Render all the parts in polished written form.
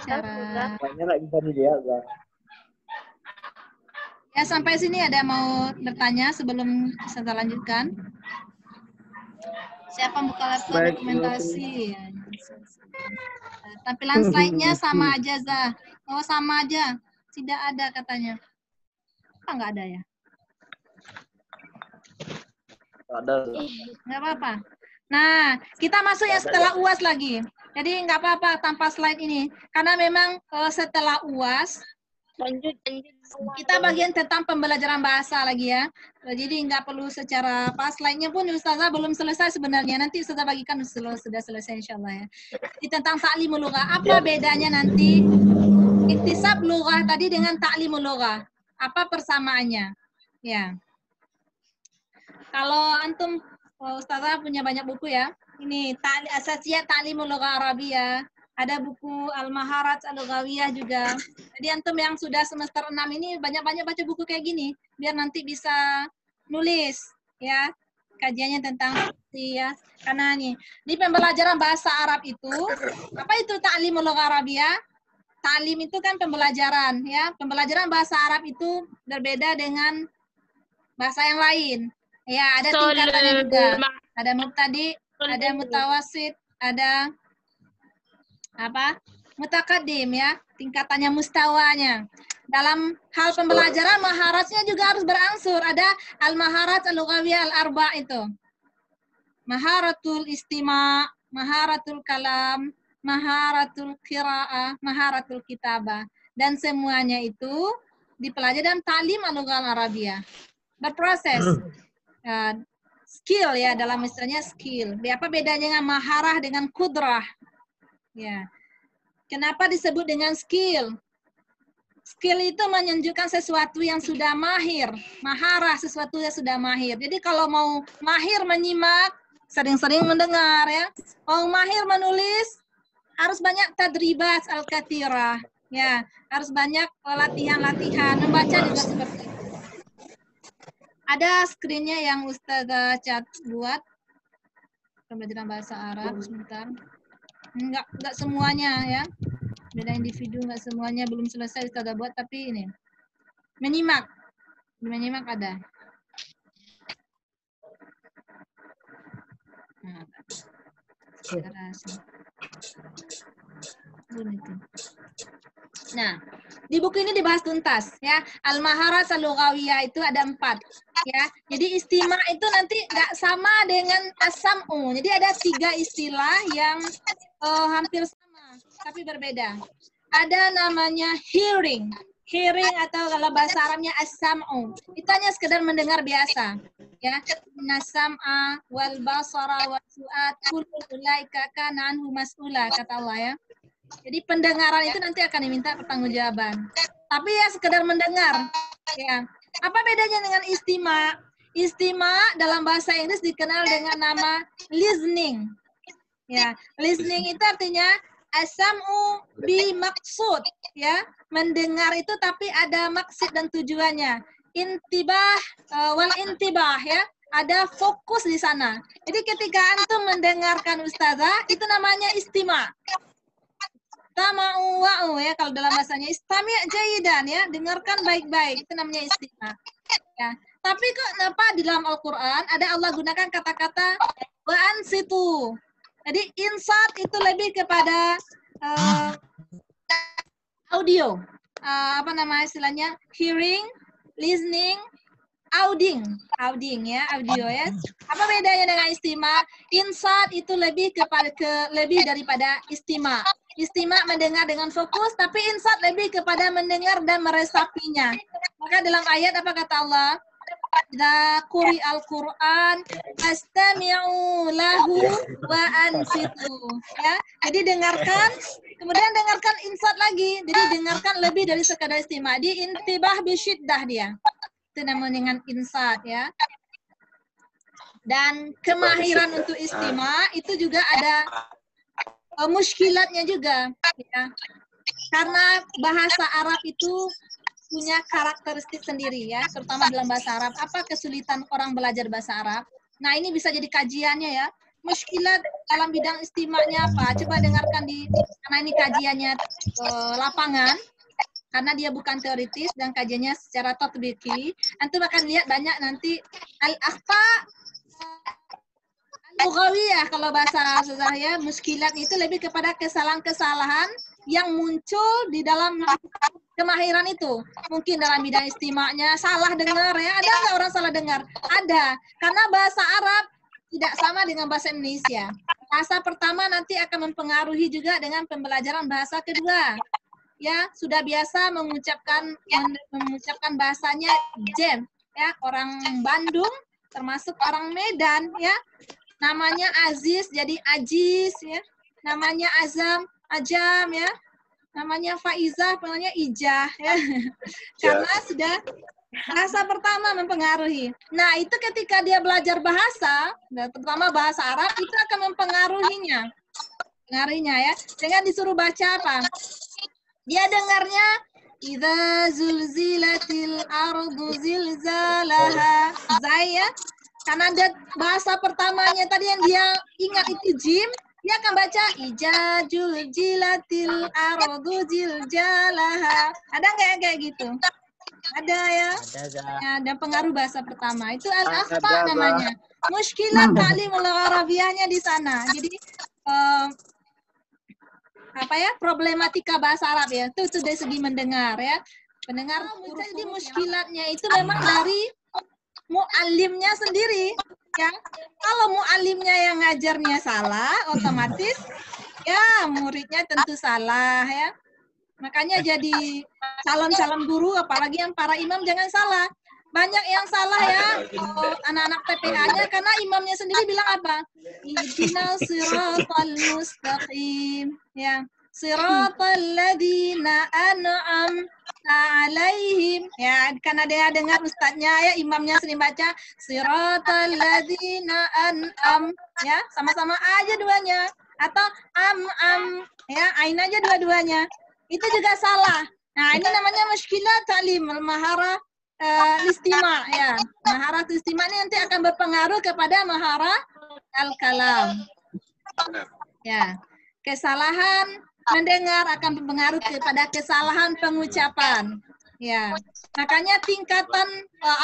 Cara. Kayaknya nggak bisa dijaga. Ya, sampai sini ada mau bertanya sebelum saya lanjutkan? Siapa buka laptop Baik, dokumentasi? Tampilan slide-nya sama aja, Zah. Oh, sama aja. Tidak ada katanya. Apa nggak ada ya? ada. Nggak apa-apa. Nah, kita masuk yang setelah UAS lagi. Jadi nggak apa-apa tanpa slide ini. Karena memang setelah UAS, kita bagian tentang pembelajaran bahasa lagi ya. Jadi nggak perlu secara pas. Slide-nya pun Ustazah belum selesai sebenarnya. Nanti Ustazah bagikan sudah selesai insya Allah ya. Jadi tentang ta'limul lughah. Apa bedanya nanti iktisab lughah tadi dengan ta'limul lughah? Apa persamaannya? Ya. Kalau antum Ustazah punya banyak buku ya. Ini Asasiyat Ta'limul Lughah Arabiyah. Ada buku Al-Maharat Al-Lughawiyah juga. Jadi antum yang sudah semester 6 ini banyak-banyak baca buku kayak gini biar nanti bisa nulis ya. Kajiannya tentang ya. Karena nih di pembelajaran bahasa Arab itu apa itu Ta'limul Lughah Arabiyah? Ta'lim itu kan pembelajaran ya. Pembelajaran bahasa Arab itu berbeda dengan bahasa yang lain. Ya, ada tingkatannya juga. Ada mubtadi, ada mutawasid, ada apa? Mutakaddim ya, tingkatannya mustawanya. Dalam hal pembelajaran maharatnya juga harus berangsur. Ada al-maharat al-lughawiyah al-arba itu. Maharatul istima', maharatul kalam, maharatul qira'ah, maharatul kitabah. Dan semuanya itu dipelajari dalam ta'lim al-lughah al-arabiyah. Berproses. Skill ya, dalam istilahnya skill. Apa bedanya dengan maharah dengan kudrah? Ya. Kenapa disebut dengan skill? Skill itu menunjukkan sesuatu yang sudah mahir. Maharah sesuatu yang sudah mahir. Jadi kalau mau mahir menyimak, sering-sering mendengar ya. Mau mahir menulis, harus banyak tadribat al-kathirah. Ya, harus banyak latihan-latihan. Membaca juga seperti itu. Ada screen-nya yang Ustazah cat buat pembelajaran bahasa Arab sebentar. Enggak semuanya ya. Beda individu enggak semuanya belum selesai Ustazah buat tapi ini. Menyimak. Menyimak ada. Nah, Nah, di buku ini dibahas tuntas ya. Al-maharat al-lughawiyah itu ada 4 ya. Jadi istima itu nanti nggak sama dengan as-sam'u. Jadi ada 3 istilah yang hampir sama tapi berbeda. Ada namanya hearing. Hearing atau kalau bahasa Arabnya as-sam'u. Itu hanya sekedar mendengar biasa ya. Nasam'a wal basara wal fu'ad kullu ulaika kana anhu mas'ula kata Allah ya. Jadi pendengaran itu nanti akan diminta pertanggungjawaban. Tapi ya sekedar mendengar. Ya. Apa bedanya dengan istima? Istima dalam bahasa Inggris dikenal dengan nama listening. Ya, listening itu artinya asam'u bi maksud, ya. Mendengar itu tapi ada maksud dan tujuannya. Intibah wal intibah ya. Ada fokus di sana. Jadi ketika antum mendengarkan ustazah itu namanya istima. Tama'u wa'u ya kalau dalam bahasanya istami' jayidan ya, dengarkan baik-baik itu namanya istima. Ya. Tapi kok kenapa di dalam Al-Qur'an ada Allah gunakan kata-kata wa ansitu. Jadi insat itu lebih kepada audio. Apa nama istilahnya? Hearing, listening, auding ya, audio ya. Apa bedanya dengan istima? Insat itu lebih kepada lebih daripada istima. Istima mendengar dengan fokus, tapi insat lebih kepada mendengar dan meresapinya. Maka dalam ayat apa kata Allah? Idza quri'al Qur'an fastami'u lahu wa ansitu. Ya, jadi dengarkan, kemudian dengarkan insat lagi. Jadi dengarkan lebih dari sekadar istima. Di intibah bisyiddah dia. Itu namanya dengan insat ya. Dan kemahiran untuk istima itu juga ada muskilatnya juga ya. Karena bahasa Arab itu punya karakteristik sendiri ya, terutama dalam bahasa Arab. Apa kesulitan orang belajar bahasa Arab? Nah, ini bisa jadi kajiannya ya. muskilat dalam bidang istimanya apa? Coba dengarkan karena ini kajiannya lapangan, karena dia bukan teoritis dan kajiannya secara tatbiki. Antum akan lihat banyak nanti al-akhta lughawiyah kalau bahasa saya, muskilat itu lebih kepada kesalahan-kesalahan yang muncul di dalam kemahiran itu. Mungkin dalam bidang istimanya salah dengar ya. Ada nggak orang salah dengar? Ada. Karena bahasa Arab tidak sama dengan bahasa Indonesia. Bahasa pertama nanti akan mempengaruhi juga dengan pembelajaran bahasa kedua. Ya, sudah biasa mengucapkan bahasanya jam, ya, orang Bandung termasuk orang Medan ya. Namanya Aziz jadi Ajiz ya. Namanya Azam, Ajam ya. Namanya Faizah, namanya Ijah ya. Karena sudah bahasa pertama mempengaruhi. Nah, itu ketika dia belajar bahasa, terutama bahasa Arab, itu akan mempengaruhinya. Pengaruhinya ya. Dengan disuruh baca apa? Dia dengarnya idza zulzilatil ardu zilzalaha. Zaya. Karena ada bahasa pertamanya tadi yang dia ingat itu jim, dia akan baca ija juljilatil ardu ziljalaha. Ada nggak yang kayak gitu? Ada ya. Ada pengaruh bahasa pertama. Itu al-akhta namanya. Muskilat ta'limul arabiyahnya di sana. Jadi apa ya? Problematika bahasa Arab ya. Itu dari segi mendengar ya. Pendengar jadi muskilatnya itu memang dari mu'alimnya sendiri ya. Kalau mu'alimnya yang ngajarnya salah, otomatis ya muridnya tentu salah ya. Makanya jadi calon-calon guru, apalagi yang para imam jangan salah. Banyak yang salah ya anak-anak PPA-nya karena imamnya sendiri bilang apa? Ihdinas siratal mustaqim ya. Siratal ladzina an'amta alaihim ya, karena dia dengar ustadznya ya, imamnya sering baca siratal ladzina an'am ya, sama-sama aja duanya atau ya, ain aja dua-duanya. Itu juga salah. Nah, ini namanya muskilat ta'lim al-maharah istima ya. Maharah istima ini nanti akan berpengaruh kepada maharah al-kalam. Ya. Kesalahan mendengar akan berpengaruh kepada kesalahan pengucapan. Ya. Makanya tingkatan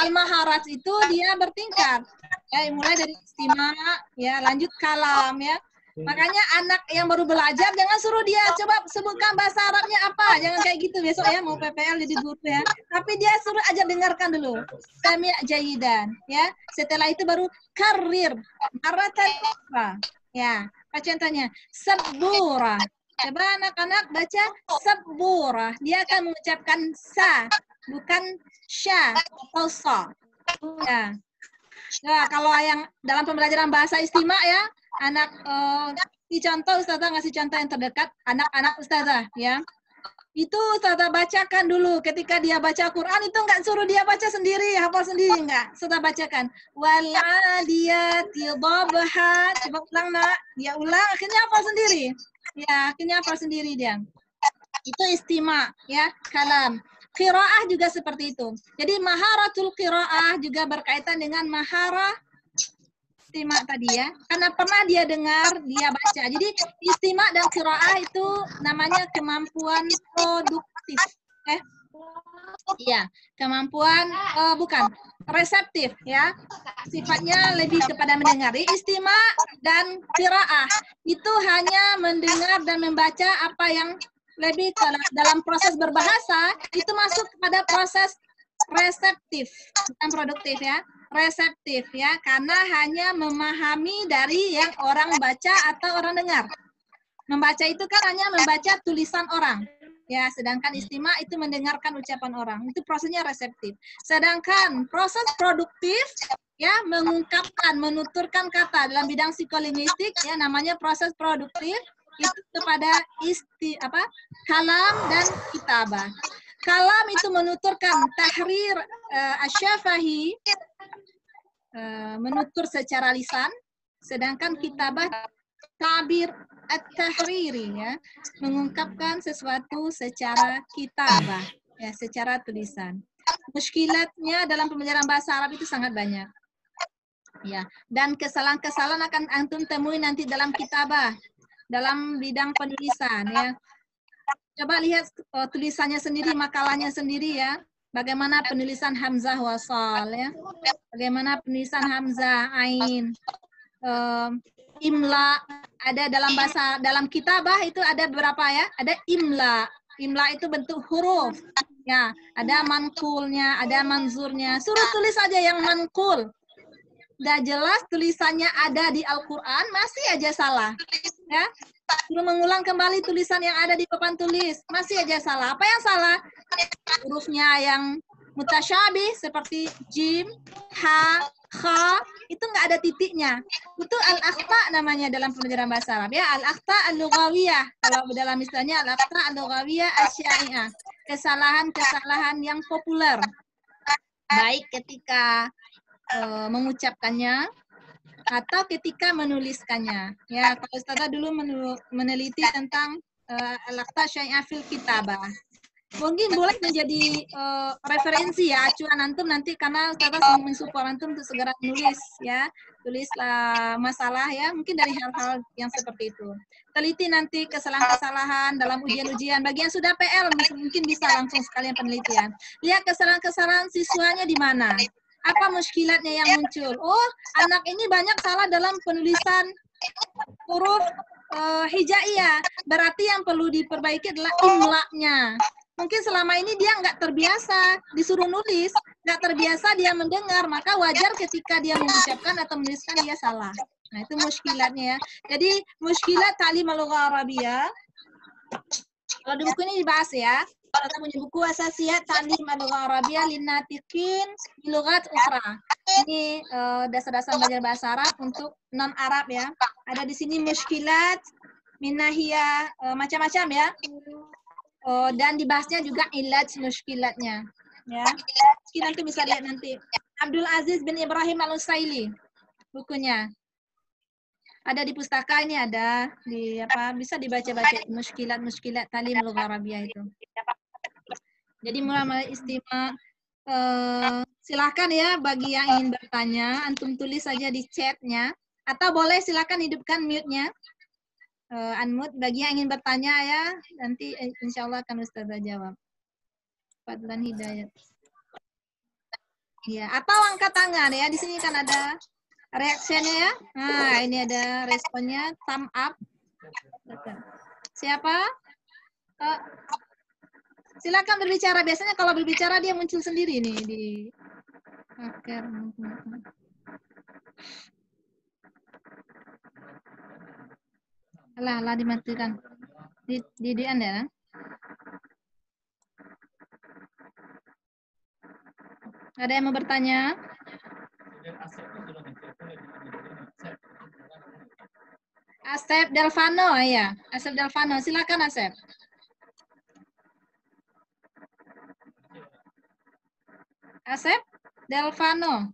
al-maharat itu dia bertingkat. Ya, mulai dari istima ya, lanjut kalam ya. Makanya anak yang baru belajar jangan suruh dia coba sebutkan bahasa Arabnya apa, jangan kayak gitu besok ya mau PPL jadi guru ya. Tapi dia suruh aja dengarkan dulu. Sami' jayidan ya. Setelah itu baru karir maratan ya. Apa contohnya? Sabura. Coba anak-anak baca sabura. Dia akan mengucapkan sa, bukan sya atau sa. Ya. Nah, kalau yang dalam pembelajaran bahasa istima ya, anak contoh Ustazah ngasih contoh yang terdekat, anak-anak Ustazah ya. Itu Ustazah bacakan dulu ketika dia baca Quran, itu enggak suruh dia baca sendiri, hafal sendiri enggak. Ustazah bacakan wal adiyati dhabha. Coba ulang nak, dia ulang akhirnya hafal sendiri. Ya, akhirnya hafal sendiri dia. Itu istima ya, kalam. Qiraah juga seperti itu. Jadi maharatul qiraah juga berkaitan dengan maharah istima tadi ya. Karena pernah dia dengar, dia baca. Jadi istima dan qiraah itu namanya kemampuan produktif. Iya, kemampuan bukan reseptif ya. Sifatnya lebih kepada mendengar. Istima dan qiraah itu hanya mendengar dan membaca apa yang lebih dalam proses berbahasa itu masuk kepada proses reseptif, bukan produktif ya. Reseptif ya, karena hanya memahami dari yang orang baca atau orang dengar. Membaca itu kan hanya membaca tulisan orang. Ya, sedangkan istima itu mendengarkan ucapan orang. Itu prosesnya reseptif. Sedangkan proses produktif ya, mengungkapkan, menuturkan kata dalam bidang psikolinguistik ya, namanya proses produktif. Itu kepada kalam dan kitabah. Kalam itu menuturkan tahrir asyafahi, menutur secara lisan, sedangkan kitabah tabir at-tahriri ya, mengungkapkan sesuatu secara kitabah ya, secara tulisan. Muskilatnya dalam pembelajaran bahasa Arab itu sangat banyak. Ya, dan kesalahan-kesalahan akan antum temui nanti dalam kitabah, dalam bidang penulisan ya. Coba lihat tulisannya sendiri, makalahnya sendiri ya. Bagaimana penulisan hamzah wasal ya. Bagaimana penulisan hamzah, ain, imla, ada dalam kitabah itu ada berapa ya? Ada imla. Imla itu bentuk huruf. Ya, ada mankulnya, ada manzurnya. Suruh tulis aja yang mankul. Udah jelas tulisannya ada di Al-Quran, masih aja salah. Ya, suruh mengulang kembali tulisan yang ada di papan tulis, masih aja salah. Apa yang salah? Hurufnya yang mutasyabih seperti jim, ha, kha, itu nggak ada titiknya. Itu al-akhta namanya dalam pelajaran bahasa Arab. Ya, al-akhta al-lughawiyah. Kalau dalam istilahnya al-akhta al-lughawiyah asy-syai'ah. Kesalahan-kesalahan yang populer. Baik ketika mengucapkannya atau ketika menuliskannya. Ya, kalau Ustazah dulu meneliti tentang al-akhta syai'ah fil kitabah. Mungkin boleh menjadi referensi ya, acuan antum nanti karena Ustazah mensupport antum untuk segera menulis ya. Tulislah masalah ya, mungkin dari hal-hal yang seperti itu. Teliti nanti kesalahan-kesalahan dalam ujian-ujian. Bagi yang sudah PL mungkin bisa langsung sekalian penelitian. Lihat kesalahan-kesalahan siswanya di mana. Apa muskilatnya yang muncul? Oh, anak ini banyak salah dalam penulisan huruf hijaiyah. Berarti yang perlu diperbaiki adalah imla'nya. Mungkin selama ini dia nggak terbiasa disuruh nulis, nggak terbiasa dia mendengar, maka wajar ketika dia mengucapkan atau menuliskan dia salah. Nah, itu muskilatnya ya. Jadi, muskilat ta'lim al-lughah arabiyah. Kalau di buku ini dibahas ya. Kita punya buku Asasiyat Ta'lim al-Lughah Arabiyah Linnatiqin Bilughat Ukhra. Ini dasar-dasar belajar bahasa Arab untuk non-Arab ya. Ada di sini muskilat, minahiyah, macam-macam ya. Dan dibahasnya juga ilaj muskilatnya. Ya. Mungkin nanti bisa lihat nanti. Abdul Aziz bin Ibrahim Al-Usaili bukunya. Ada di pustaka ini, ada di apa, bisa dibaca-baca muskilat Ta'lim al-Lughah Arabiyah itu. Jadi mulai istimewa, silakan ya bagi yang ingin bertanya, antum tulis saja di chatnya, atau boleh silakan hidupkan mute-nya, unmute bagi yang ingin bertanya ya, nanti insya Allah akan Ustazah jawab. Fadlan Hidayat. Ya, atau angkat tangan ya, di sini kan ada reaksinya ya. Nah, ini ada responnya, thumb up. Siapa? Silakan berbicara. Biasanya kalau berbicara dia muncul sendiri nih di akhir. Alah dimatikan. Di Anda. Ada yang mau bertanya? Asep Delvano ya. Asep Delvano, silakan Asep. Asep Delvano.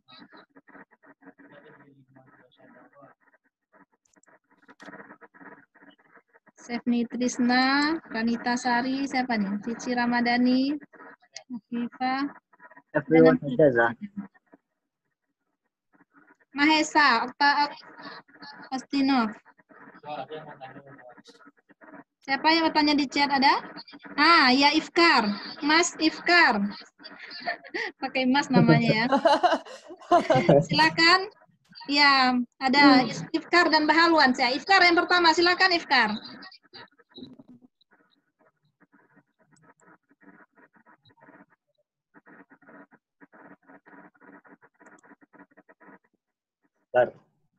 Sefni Trisna, Ranita Sari, siapa nih? Cici Ramadhani, Afifah. Everyone Hajaza. Mahesa, Okta Ostinov. Siapa yang bertanya di chat ada? Ah, ya Ifkar. Mas Ifkar. Pakai Mas namanya ya. Silakan. Ya, ada Ifkar dan Bahalwan. Saya Ifkar yang pertama, silakan Ifkar.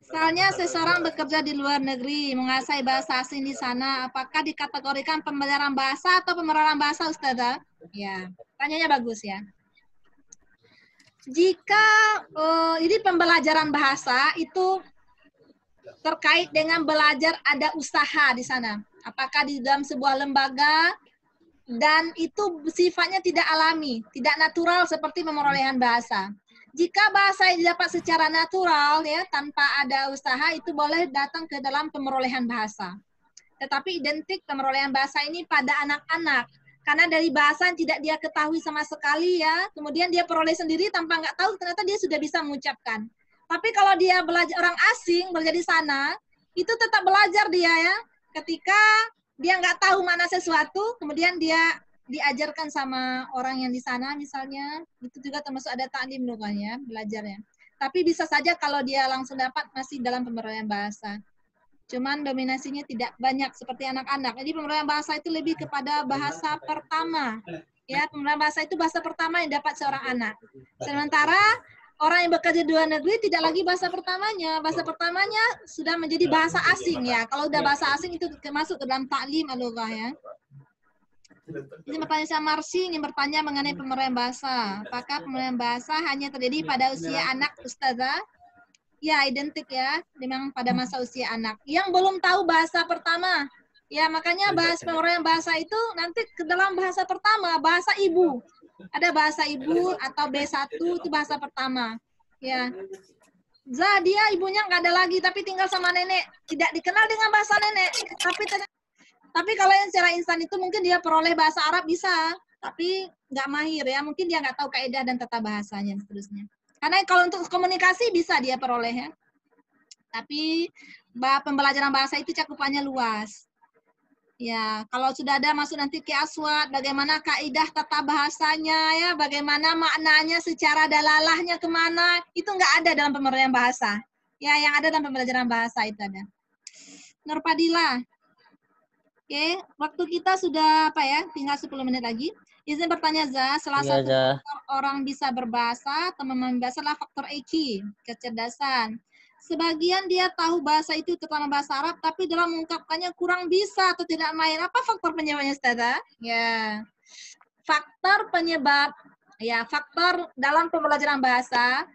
Misalnya seseorang bekerja di luar negeri, menguasai bahasa asing di sana, apakah dikategorikan pembelajaran bahasa atau pemeraran bahasa, Ustazah? Ya, tanyanya bagus ya. Jika ini pembelajaran bahasa itu terkait dengan belajar ada usaha di sana. Apakah di dalam sebuah lembaga dan itu sifatnya tidak alami, tidak natural seperti pemerolehan bahasa. Jika bahasa yang didapat secara natural ya tanpa ada usaha itu boleh datang ke dalam pemerolehan bahasa. Tetapi identik pemerolehan bahasa ini pada anak-anak karena dari bahasa yang tidak dia ketahui sama sekali ya, kemudian dia peroleh sendiri tanpa nggak tahu ternyata dia sudah bisa mengucapkan. Tapi kalau dia belajar orang asing belajar di sana, itu tetap belajar dia ya. Ketika dia nggak tahu mana sesuatu, kemudian dia diajarkan sama orang yang di sana misalnya, itu juga termasuk ada ta'lim lughahnya, belajarnya. Tapi bisa saja kalau dia langsung dapat masih dalam pemberdayaan bahasa. Cuman dominasinya tidak banyak seperti anak-anak. Jadi pemberdayaan bahasa itu lebih kepada bahasa pertama. Ya, pemberdayaan bahasa itu bahasa pertama yang dapat seorang anak. Sementara orang yang bekerja di luar negeri tidak lagi bahasa pertamanya. Bahasa pertamanya sudah menjadi bahasa asing ya. Kalau udah bahasa asing itu masuk ke dalam ta'lim al-lughah ya. Ini pertanyaan saya Marsi ingin bertanya mengenai pemberdayaan bahasa. Apakah pemberdayaan bahasa hanya terjadi pada usia anak, Ustazah? Ya, identik ya, memang pada masa usia anak. Yang belum tahu bahasa pertama. Ya, makanya pemberdayaan bahasa itu nanti ke dalam bahasa pertama, bahasa ibu. Ada bahasa ibu atau B1 itu bahasa pertama. Ya. Dia ibunya nggak ada lagi, tapi tinggal sama nenek. Tidak dikenal dengan bahasa nenek. Tapi kalau yang secara instan itu mungkin dia peroleh bahasa Arab bisa, tapi nggak mahir ya. Mungkin dia nggak tahu kaidah dan tata bahasanya dan seterusnya. Karena kalau untuk komunikasi bisa dia peroleh ya. Tapi pembelajaran bahasa itu cakupannya luas. Ya, kalau sudah ada masuk nanti ke aswad, bagaimana kaidah tata bahasanya ya, bagaimana maknanya secara dalalahnya kemana, itu nggak ada dalam pembelajaran bahasa. Ya, yang ada dalam pembelajaran bahasa itu ada. Nurpadila. Oke, waktu kita sudah apa ya? Tinggal 10 menit lagi. Izin bertanya Za, salah satu faktor orang bisa berbahasa atau memahami bahasa adalah faktor EQ, kecerdasan. Sebagian dia tahu bahasa itu terutama bahasa Arab, tapi dalam mengungkapkannya kurang bisa atau tidak mahir. Apa faktor penyebabnya, Ustazah? Ya, faktor penyebab, ya faktor dalam pembelajaran bahasa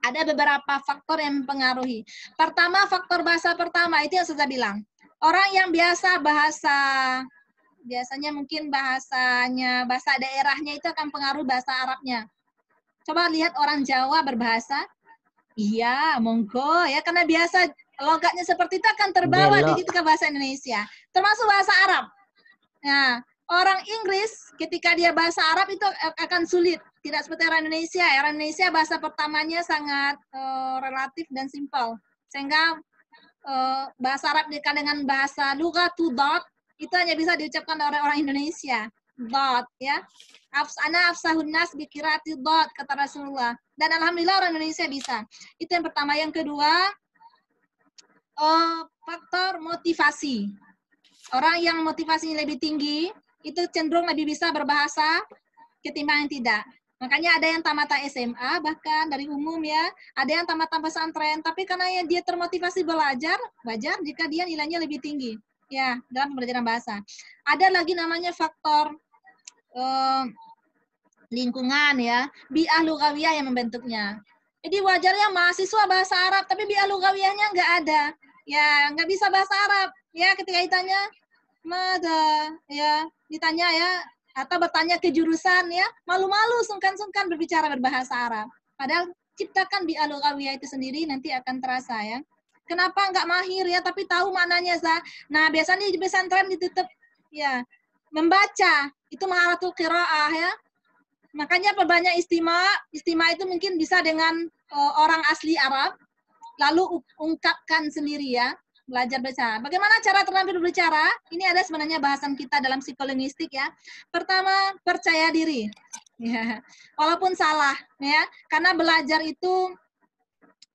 ada beberapa faktor yang mempengaruhi. Pertama, faktor bahasa pertama itu yang saya bilang. Orang yang biasa biasanya mungkin bahasa daerahnya itu akan pengaruh bahasa Arabnya. Coba lihat orang Jawa berbahasa, iya, monggo ya, karena biasa logatnya seperti itu akan terbawa di ketika bahasa Indonesia, termasuk bahasa Arab. Nah, orang Inggris ketika dia bahasa Arab itu akan sulit, tidak seperti orang Indonesia. Orang Indonesia bahasa pertamanya sangat relatif dan simpel, sehingga bahasa Arab dengan bahasa lugatu dot itu hanya bisa diucapkan oleh orang Indonesia. Dot ya. Ana afsahun nas bikirati dot kata Rasulullah. Dan alhamdulillah orang Indonesia bisa. Itu yang pertama. Yang kedua, faktor motivasi. Orang yang motivasinya lebih tinggi itu cenderung lebih bisa berbahasa ketimbang yang tidak. Makanya ada yang tamat SMA, bahkan dari umum ya, ada yang tamat pesantren, tapi karena dia termotivasi belajar, wajar jika dia nilainya lebih tinggi ya dalam pembelajaran bahasa. Ada lagi namanya faktor lingkungan ya, bi'ah lugawiyah yang membentuknya. Jadi wajarnya mahasiswa bahasa Arab, tapi bi'ah lugawiyahnya nggak ada. Ya, nggak bisa bahasa Arab. Ya, ketika ditanya, ditanya ya, atau bertanya ke jurusan ya, malu-malu, sungkan-sungkan berbicara berbahasa Arab. Padahal ciptakan bi'ah lugawiyah itu sendiri nanti akan terasa ya. Kenapa nggak mahir ya, tapi tahu maknanya, Zah? Nah, biasanya di pesantren ditutup ya, membaca, itu maharatul qiraah ya. Makanya perbanyak istimewa itu mungkin bisa dengan orang asli Arab, lalu ungkapkan sendiri ya, belajar bicara. Bagaimana cara terampil berbicara? Ini ada sebenarnya bahasan kita dalam psikolinguistik ya. Pertama, percaya diri. Ya. Walaupun salah ya, karena belajar itu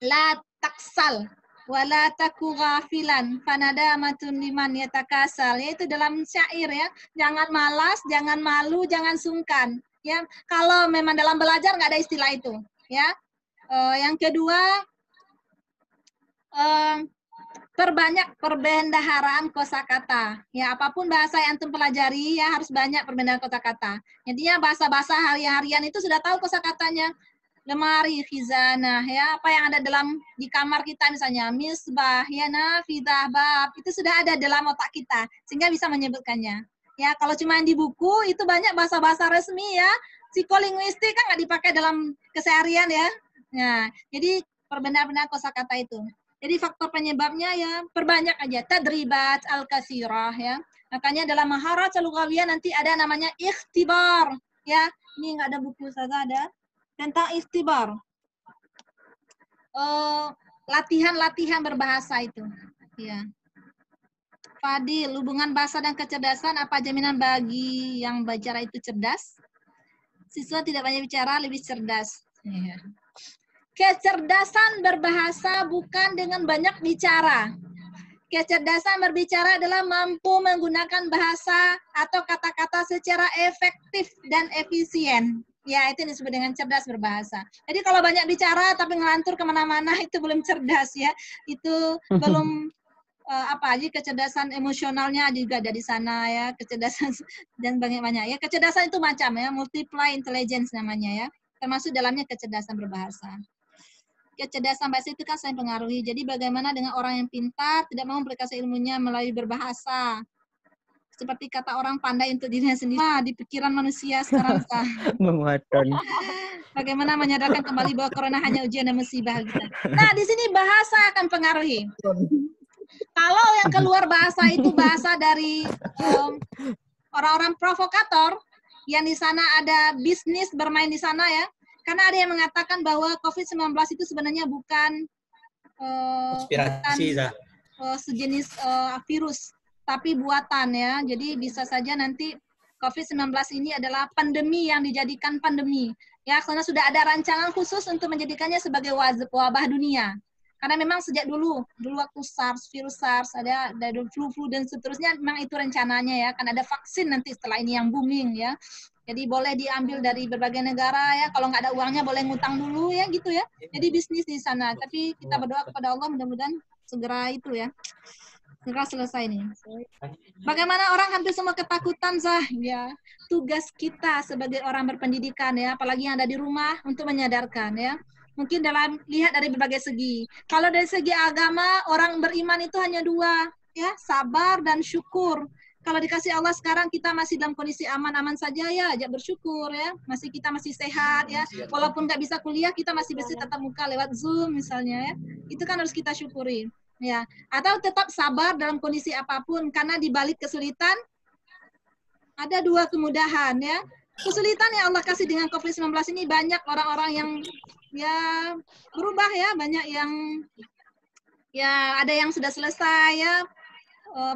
la taksal wala taku ghafilan fanadamatun liman yatakasal, yaitu dalam syair ya. Jangan malas, jangan malu, jangan sungkan. Ya, kalau memang dalam belajar nggak ada istilah itu, ya. Yang kedua, perbanyak perbendaharaan kosakata. Ya, apapun bahasa yang antum pelajari ya harus banyak perbendaharaan kosakata. Intinya bahasa-bahasa harian itu sudah tahu kosakatanya. Lemari, khizanah, ya, apa yang ada di kamar kita misalnya, misbah, ya, nafidah, bab, itu sudah ada dalam otak kita, sehingga bisa menyebutkannya. Ya, kalau cuma di buku, itu banyak bahasa-bahasa resmi ya, psikolinguistik kan nggak dipakai dalam keseharian ya. Nah, jadi perbendaharaan kosakata itu. Jadi faktor penyebabnya ya, perbanyak aja, tadribat al-kasirah ya. Makanya dalam maharat al-lughawiyah nanti ada namanya ikhtibar, ya. Ini nggak ada buku, saja ada tentang ikhtibar. latihan-latihan berbahasa itu. Ya. Fadil, hubungan bahasa dan kecerdasan apa jaminan bagi yang bicara itu cerdas? Siswa tidak banyak bicara, lebih cerdas. Ya. Kecerdasan berbahasa bukan dengan banyak bicara. Kecerdasan berbicara adalah mampu menggunakan bahasa atau kata-kata secara efektif dan efisien. Ya, itu disebut dengan cerdas berbahasa. Jadi kalau banyak bicara tapi ngelantur kemana-mana, itu belum cerdas ya. Itu belum kecerdasan emosionalnya juga ada di sana ya, kecerdasan dan banyak-banyak ya. Kecerdasan itu macam ya, multiply intelligence namanya ya, termasuk dalamnya kecerdasan berbahasa. Kecerdasan bahasa itu kan saya pengaruhi. Jadi bagaimana dengan orang yang pintar tidak mau mempelajari ilmunya melalui berbahasa. Seperti kata orang pandai untuk dirinya sendiri. Di pikiran manusia sekarang menguatkan. Bagaimana menyadarkan kembali bahwa corona hanya ujian dan musibah kita. Nah, di sini bahasa akan pengaruhi. Kalau yang keluar bahasa itu bahasa dari orang-orang provokator, yang di sana ada bisnis bermain di sana ya, karena ada yang mengatakan bahwa COVID-19 itu sebenarnya bukan sejenis virus, tapi buatan ya. Jadi bisa saja nanti COVID-19 ini adalah pandemi yang dijadikan pandemi. Ya, karena sudah ada rancangan khusus untuk menjadikannya sebagai wabah dunia. Karena memang sejak dulu waktu SARS, virus SARS, ada flu dan seterusnya, memang itu rencananya ya, kan ada vaksin nanti setelah ini yang booming ya. Jadi boleh diambil dari berbagai negara ya, kalau nggak ada uangnya boleh ngutang dulu ya gitu ya. Jadi bisnis di sana, tapi kita berdoa kepada Allah mudah-mudahan segera itu ya, segera selesai nih. Bagaimana orang hampir semua ketakutan, Zah? Ya, tugas kita sebagai orang berpendidikan ya, apalagi yang ada di rumah untuk menyadarkan ya. Mungkin lihat dari berbagai segi. Kalau dari segi agama, orang beriman itu hanya dua, ya, sabar dan syukur. Kalau dikasih Allah sekarang kita masih dalam kondisi aman-aman saja ya, ajak bersyukur ya. Kita masih sehat ya. Walaupun nggak bisa kuliah, kita masih bisa tatap muka lewat Zoom misalnya ya. Itu kan harus kita syukuri. Ya, atau tetap sabar dalam kondisi apapun, karena di balik kesulitan ada dua kemudahan ya. Kesulitan yang Allah kasih dengan COVID-19 ini banyak orang-orang yang ya berubah ya, banyak yang ya ada yang sudah selesai ya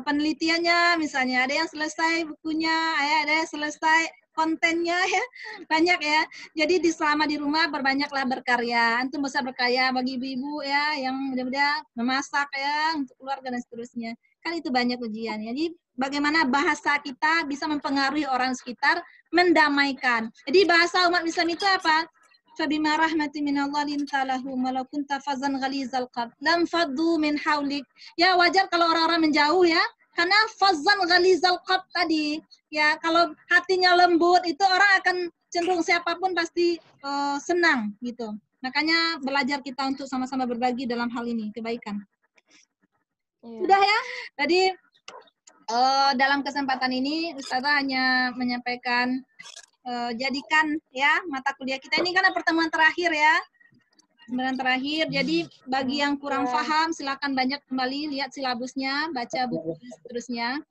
penelitiannya misalnya, ada yang selesai bukunya, ada yang selesai kontennya ya, banyak ya. Jadi selama di rumah berbanyaklah berkarya. Antum bisa berkarya bagi ibu-ibu ya yang mudah-mudahan memasak ya untuk keluarga dan seterusnya. Kan itu banyak ujian. Jadi bagaimana bahasa kita bisa mempengaruhi orang sekitar, mendamaikan. Jadi bahasa umat Islam itu apa? Fabima rahmati minallah linta lahum walau kunta fazan ghalizal qalb lam faddu min haulik. Ya wajar kalau orang-orang menjauh ya, karena fazan ghalizal qalb tadi. Ya kalau hatinya lembut itu orang akan cenderung siapapun pasti senang gitu. Makanya belajar kita untuk sama-sama berbagi dalam hal ini kebaikan. Sudah ya. Tadi dalam kesempatan ini Ustazah hanya menyampaikan jadikan ya mata kuliah kita ini karena pertemuan terakhir ya. Pertemuan terakhir. Jadi bagi yang kurang paham silakan banyak kembali lihat silabusnya, baca buku seterusnya.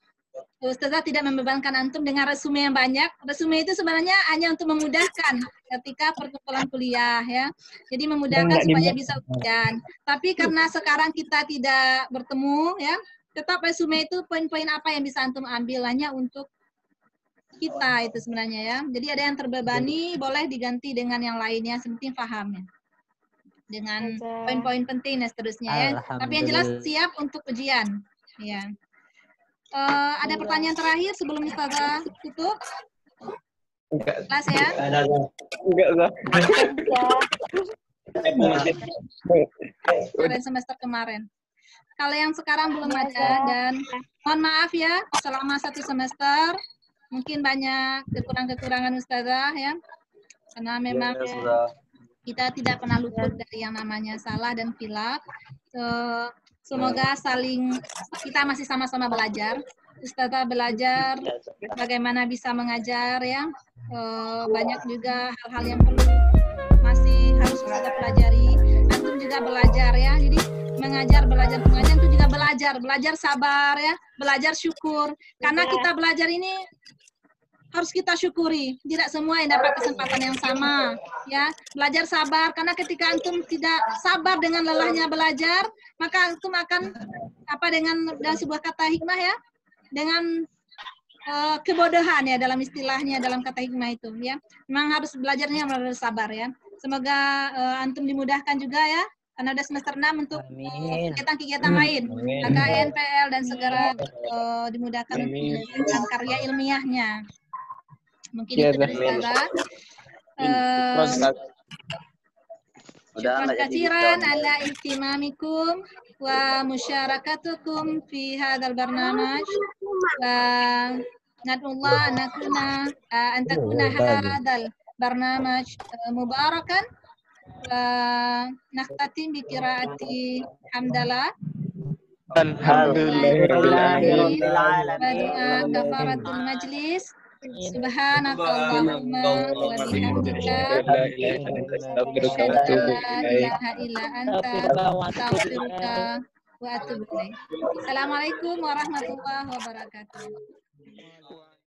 Ustazah tidak membebankan antum dengan resume yang banyak. Resume itu sebenarnya hanya untuk memudahkan ketika perkumpulan kuliah ya. Jadi memudahkan supaya bisa ujian. Tapi karena sekarang kita tidak bertemu ya, tetap resume itu poin-poin apa yang bisa antum ambil hanya untuk kita itu sebenarnya ya. Jadi ada yang terbebani boleh diganti dengan yang lainnya, penting paham ya. Dengan poin-poin penting dan seterusnya ya. Tapi yang jelas siap untuk ujian. Ya. Ada pertanyaan terakhir sebelum Ustazah tutup? Kelas ya? Enggak. Kemarin semester kemarin. Kalau yang sekarang belum ada dan mohon maaf ya selama 1 semester mungkin banyak kekurangan Ustazah ya. Karena memang kita tidak pernah luput dari yang namanya salah dan khilaf. Semoga kita masih sama-sama belajar. Ustazah belajar bagaimana bisa mengajar ya. Banyak juga hal-hal yang perlu masih harus kita pelajari. Antum juga belajar ya. Jadi belajar pengajian itu juga belajar sabar ya, belajar syukur. Karena kita belajar ini harus kita syukuri. Tidak semua yang dapat kesempatan yang sama, ya. Belajar sabar, karena ketika antum tidak sabar dengan lelahnya belajar, maka antum akan dengan sebuah kata hikmah ya, dengan kebodohan ya dalam istilahnya dalam kata hikmah itu ya. Memang harus belajarnya harus sabar ya. Semoga antum dimudahkan juga ya. Karena ada semester 6 untuk kegiatan-kegiatan lain, KKN, PL, dan segera dimudahkan untuk menyelesaikan karya ilmiahnya. Mungkin itu dari Ustazah. Syukran katsiran ala ihtimamikum wa musyarakatukum fi hadzal barnamaj wa nad'ullah an takuna hadzal barnamaj mubarakan. Nakhtatim bi qiraati hamdalah. Alhamdulillahirabbil alamin. Wa kafaratul majlis. Subhanakallahumma wa bihamdika asyhadu an la ilaha illa anta astaghfiruka wa atubu ilaik. Assalamualaikum warahmatullahi wabarakatuh.